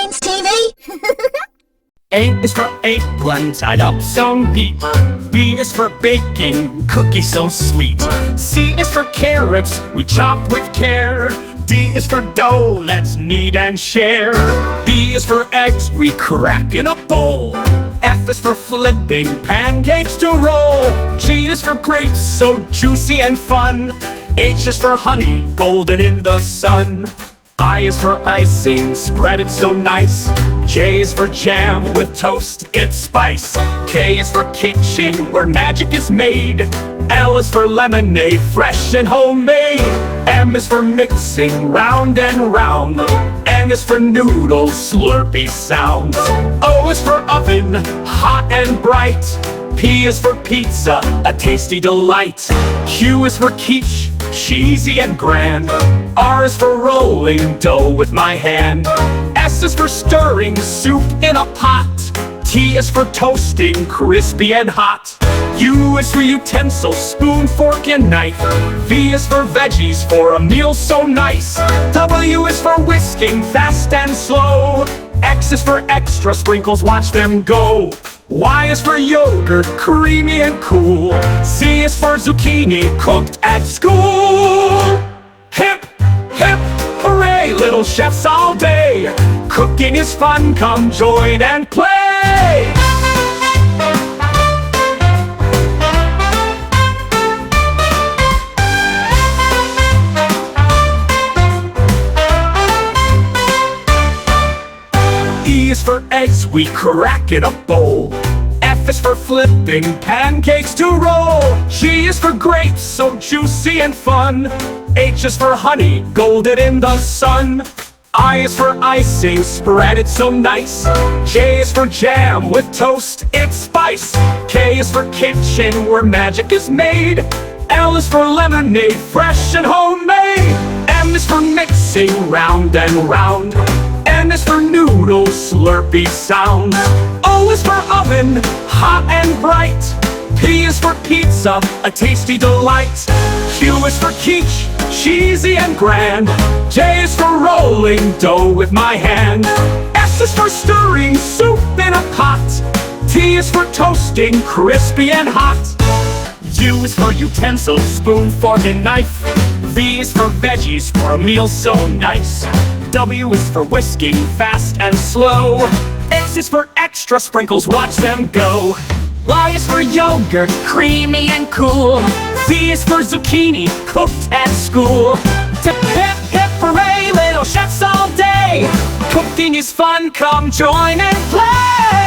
Science TV. A is for eggplant, tied up some beet. B is for baking, cookies so sweet. C is for carrots, we chop with care. D is for dough, let's knead and share. E is for eggs, we crack in a bowl. F is for flipping pancakes to roll. G is for grapes, so juicy and fun. H is for honey, golden in the sun. I is for icing, spread it so nice. J is for jam, with toast it's spice. K is for kitchen, where magic is made. L is for lemonade, fresh and homemade. M is for mixing, round and round. N is for noodles, slurpy sounds. O is for oven, hot and bright. P is for pizza, a tasty delight. Q is for quiche, cheesy and grand. R is for rolling dough with my hand. S is for stirring soup in a pot. T is for toasting, crispy and hot. U is for utensils, spoon, fork, and knife. V is for veggies, for a meal so nice. W is for whisking, fast and slow. X is for extra sprinkles, watch them go. Y is for yogurt, creamy and cool. Z is for zucchini, cooked at school. Hip, hip, hooray, little chefs all day. Cooking is fun, come join and play. E is for eggs, we crack in a bowl. F is for flipping pancakes to roll. G is for grapes, so juicy and fun. H is for honey, golden in the sun. I is for icing, spread it so nice. J is for jam, with toast it's spice. K is for kitchen, where magic is made. L is for lemonade, fresh and homemade. M is for mixing, round and round. N is for noodles, slurpy sound. O is for oven, hot and bright. P is for pizza, a tasty delight. Q is for quiche, cheesy and grand. J is for rolling dough with my hand. S is for stirring soup in a pot. T is for toasting, crispy and hot. U is for utensils, spoon, fork, and knife. V is for veggies, for a meal so nice. W is for whisking, fast and slow. X is for extra sprinkles, watch them go. Y is for yogurt, creamy and cool. Z is for zucchini, cooked at school. Hip, hip, hooray, little chefs all day. Cooking is fun, come join and play.